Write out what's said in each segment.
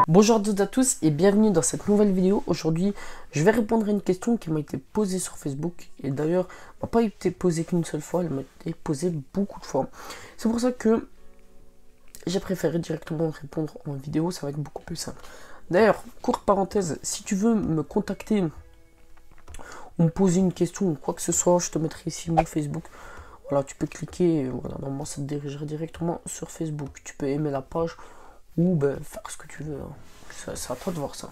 Bonjour à tous et bienvenue dans cette nouvelle vidéo. Aujourd'hui, je vais répondre à une question qui m'a été posée sur Facebook. Et d'ailleurs, elle m'a pas été posée qu'une seule fois, elle m'a été posée beaucoup de fois. C'est pour ça que j'ai préféré directement répondre en vidéo, ça va être beaucoup plus simple. D'ailleurs, courte parenthèse, si tu veux me contacter ou me poser une question ou quoi que ce soit, je te mettrai ici mon Facebook. Voilà, tu peux cliquer, et voilà, normalement ça te dirigerait directement sur Facebook. Tu peux aimer la page ou faire ce que tu veux. Hein. C'est à toi de voir ça.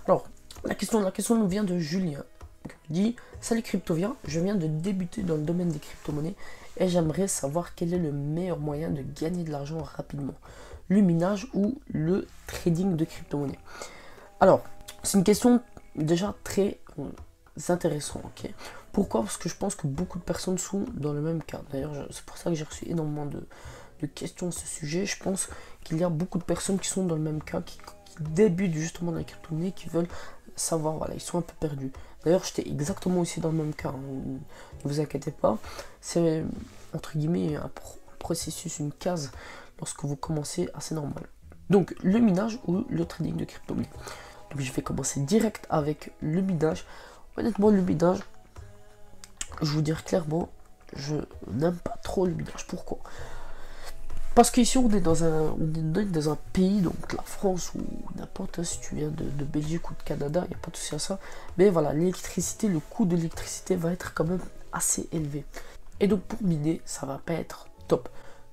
Alors, la question nous vient de Julien. Il dit: Salut Cryptovia, je viens de débuter dans le domaine des crypto-monnaies et j'aimerais savoir quel est le meilleur moyen de gagner de l'argent rapidement. Le minage ou le trading de crypto-monnaies. Alors, c'est une question déjà très intéressante. Ok. Pourquoi? Parce que je pense que beaucoup de personnes sont dans le même cas. D'ailleurs, c'est pour ça que j'ai reçu énormément de questions à ce sujet. Je pense qu'il y a beaucoup de personnes qui sont dans le même cas, qui débutent justement dans la crypto-monnaie, qui veulent savoir, voilà, ils sont un peu perdus. D'ailleurs, j'étais exactement aussi dans le même cas, hein. Ne vous inquiétez pas. C'est entre guillemets un processus, une case lorsque vous commencez assez normal. Donc, le minage ou le trading de crypto-monnaie. Donc, je vais commencer direct avec le minage. Honnêtement, le minage, je vous dire clairement, je n'aime pas trop le minage. Pourquoi? Parce qu'ici on est dans un pays, donc la France ou n'importe, si tu viens de Belgique ou de Canada, il n'y a pas de souci à ça. Mais voilà, l'électricité, le coût de l'électricité va être quand même assez élevé. Et donc pour miner, ça va pas être top.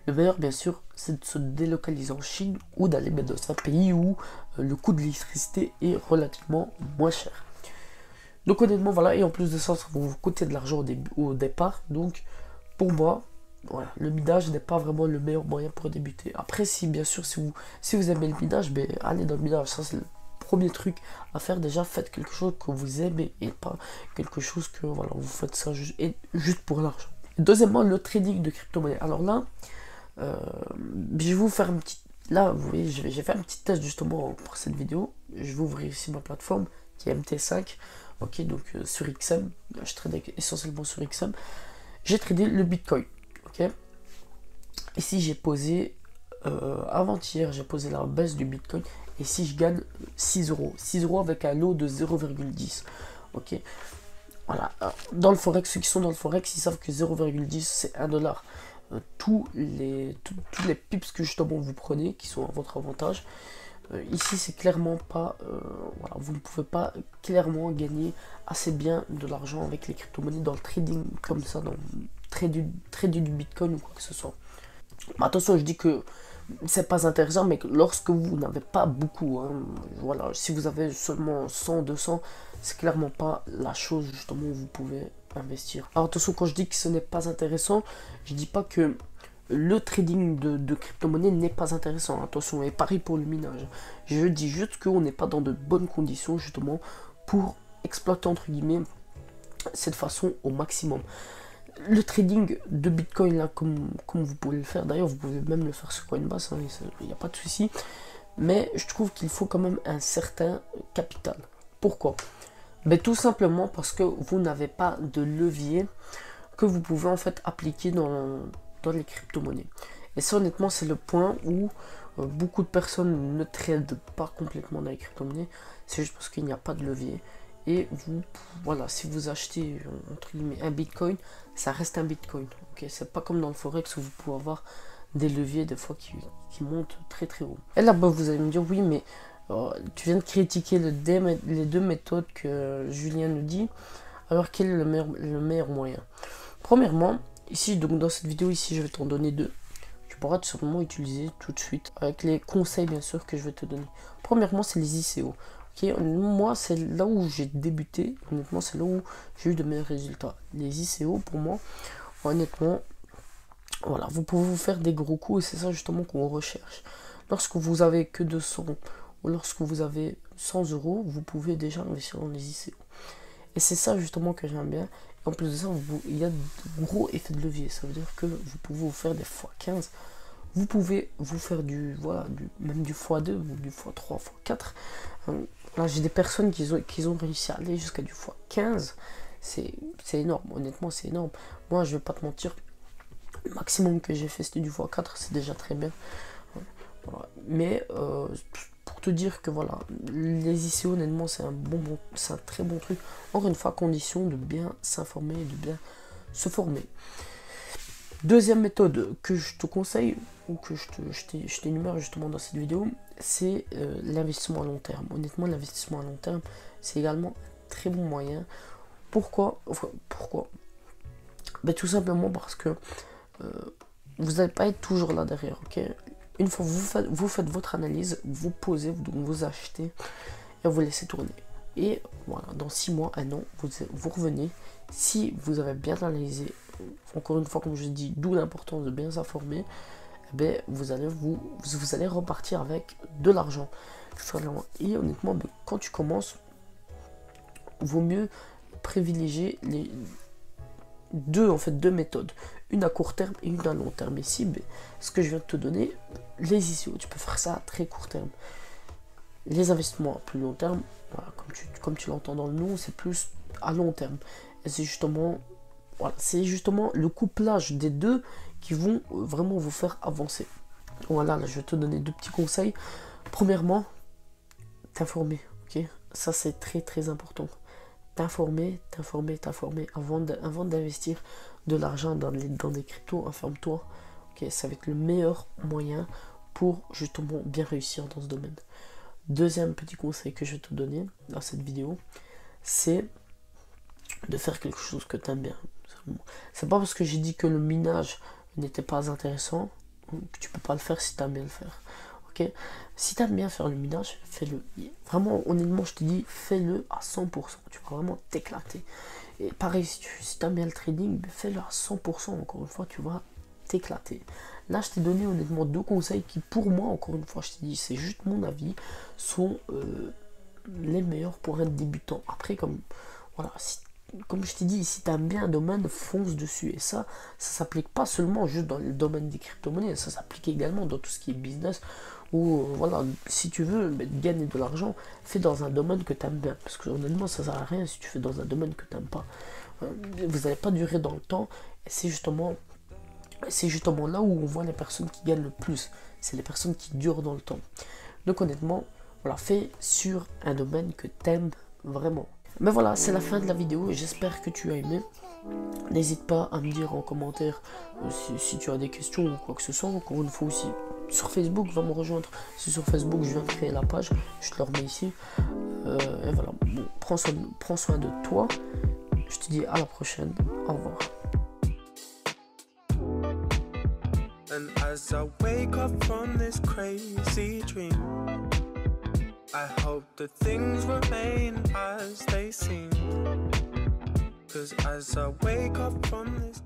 Le meilleur bien sûr, c'est de se délocaliser en Chine ou d'aller dans un pays où le coût de l'électricité est relativement moins cher. Donc honnêtement voilà, et en plus de ça, ça va vous coûter de l'argent au départ. Donc pour moi, voilà, le minage n'est pas vraiment le meilleur moyen pour débuter. Après, si bien sûr, si vous aimez le minage, allez dans le minage. Ça, c'est le premier truc à faire. Déjà, faites quelque chose que vous aimez et pas quelque chose que voilà, vous faites ça juste pour l'argent. Deuxièmement, le trading de crypto-monnaie. Alors là, je vais vous faire une petite. Là, vous voyez, j'ai fait un petit test justement pour cette vidéo. Je vais ouvrir ici ma plateforme qui est MT5. Ok, donc sur XM, je trade essentiellement sur XM. J'ai tradé le Bitcoin. Ok. Ici j'ai posé avant-hier, j'ai posé la baisse du Bitcoin. Et si je gagne 6 euros, 6 euros avec un lot de 0,10. Ok. Voilà. Dans le forex, ceux qui sont dans le forex, ils savent que 0,10 c'est 1 dollar. Tous les pips que justement vous prenez, qui sont à votre avantage, ici c'est clairement pas voilà, vous ne pouvez pas clairement gagner assez bien de l'argent avec les crypto-monnaies dans le trading comme ça, dans le trading du Bitcoin ou quoi que ce soit. Mais attention, je dis que c'est pas intéressant, mais que lorsque vous n'avez pas beaucoup, hein, voilà, si vous avez seulement 100, 200, c'est clairement pas la chose justement où vous pouvez investir. Alors attention, quand je dis que ce n'est pas intéressant, je dis pas que le trading de crypto-monnaie n'est pas intéressant, attention, et pareil pour le minage. Je dis juste qu'on n'est pas dans de bonnes conditions justement pour exploiter entre guillemets cette façon au maximum. Le trading de Bitcoin là, comme vous pouvez le faire, d'ailleurs vous pouvez même le faire sur Coinbase, hein, il n'y a pas de souci, mais je trouve qu'il faut quand même un certain capital. Pourquoi? Tout simplement parce que vous n'avez pas de levier que vous pouvez en fait appliquer dans les crypto-monnaies. Et ça honnêtement c'est le point où beaucoup de personnes ne tradent pas complètement dans les crypto-monnaies, c'est juste parce qu'il n'y a pas de levier. Et vous, voilà, si vous achetez entre guillemets un Bitcoin, ça reste un Bitcoin. Ok, c'est pas comme dans le forex où vous pouvez avoir des leviers des fois qui montent très très haut. Et là vous allez me dire oui, mais tu viens de critiquer les deux méthodes que Julien nous dit. Alors quel est le meilleur moyen? Premièrement, ici donc dans cette vidéo ici, je vais t'en donner deux. Tu pourras tout simplement utiliser tout de suite avec les conseils bien sûr que je vais te donner. Premièrement, c'est les ICO. Okay, moi, c'est là où j'ai débuté. Honnêtement, c'est là où j'ai eu de meilleurs résultats. Les ICO, pour moi, honnêtement, voilà, vous pouvez vous faire des gros coups et c'est ça justement qu'on recherche. Lorsque vous avez que 200 ou lorsque vous avez 100 euros, vous pouvez déjà investir dans les ICO. Et c'est ça justement que j'aime bien. Et en plus de ça, il y a de gros effets de levier. Ça veut dire que vous pouvez vous faire des x15. Vous pouvez vous faire même du x2 ou du x3, x4. Là, j'ai des personnes qui ont réussi à aller jusqu'à du x15. C'est énorme, honnêtement, c'est énorme. Moi, je vais pas te mentir, Le maximum que j'ai fait, c'était du x4, c'est déjà très bien. Voilà. Mais pour te dire que voilà, les ICO, honnêtement, c'est un très bon truc. Encore une fois, à condition de bien s'informer, de bien se former. Deuxième méthode que je te conseille, ou que je t'énumère justement dans cette vidéo, c'est l'investissement à long terme. Honnêtement, l'investissement à long terme, c'est également un très bon moyen. Pourquoi? Ben, tout simplement parce que vous n'allez pas être toujours là derrière, ok? Une fois vous faites votre analyse, vous posez, vous achetez et vous laissez tourner. Et voilà, dans 6 mois, 1 an, vous revenez. Si vous avez bien analysé, encore une fois, comme je dis, d'où l'importance de bien s'informer, eh bien, vous allez repartir avec de l'argent. Et honnêtement, ben, quand tu commences, vaut mieux privilégier deux méthodes, une à court terme et une à long terme. Ici, ben, ce que je viens de te donner, les ICO, tu peux faire ça à très court terme. Les investissements à plus long terme, voilà, comme tu l'entends dans le nom, c'est plus à long terme. Et c'est justement, voilà, le couplage des deux qui vont vraiment vous faire avancer. Voilà, là, je vais te donner 2 petits conseils. Premièrement, t'informer, ok? Ça, c'est très très important. T'informer avant d'investir de l'argent dans des cryptos. Informe-toi, ok? Ça va être le meilleur moyen pour justement bien réussir dans ce domaine. Deuxième petit conseil que je vais te donner dans cette vidéo, c'est de faire quelque chose que tu aimes bien. C'est pas parce que j'ai dit que le minage n'était pas intéressant que tu peux pas le faire si tu aimes bien le faire. Ok? Si tu aimes bien faire le minage, fais-le. Vraiment, honnêtement, je te dis, fais-le à 100%. Tu vas vraiment t'éclater. Et pareil, si tu aimes bien le trading, fais-le à 100%. Encore une fois, tu vas t'éclater. Là, je t'ai donné honnêtement 2 conseils qui, pour moi, encore une fois, je t'ai dit, c'est juste mon avis, sont les meilleurs pour un débutant. Après, comme je t'ai dit, si tu aimes bien un domaine, fonce dessus. Et ça s'applique pas seulement juste dans le domaine des crypto-monnaies, ça s'applique également dans tout ce qui est business. Ou voilà, si tu veux gagner de l'argent, fais dans un domaine que tu aimes bien. Parce que honnêtement, ça sert à rien si tu fais dans un domaine que tu n'aimes pas. Vous n'allez pas durer dans le temps. Et c'est justement là où on voit les personnes qui gagnent le plus. C'est les personnes qui durent dans le temps. Donc honnêtement, voilà, fais sur un domaine que tu aimes vraiment. Mais voilà, c'est la fin de la vidéo. J'espère que tu as aimé. N'hésite pas à me dire en commentaire si tu as des questions ou quoi que ce soit. Encore une fois aussi, sur Facebook, va me rejoindre. C'est sur Facebook, je viens de créer la page. Je te le remets ici. Et voilà, bon, prends soin de toi. Je te dis à la prochaine. Au revoir. And as I wake up from this crazy dream, I hope that things remain as they seem. 'Cause as I wake up from this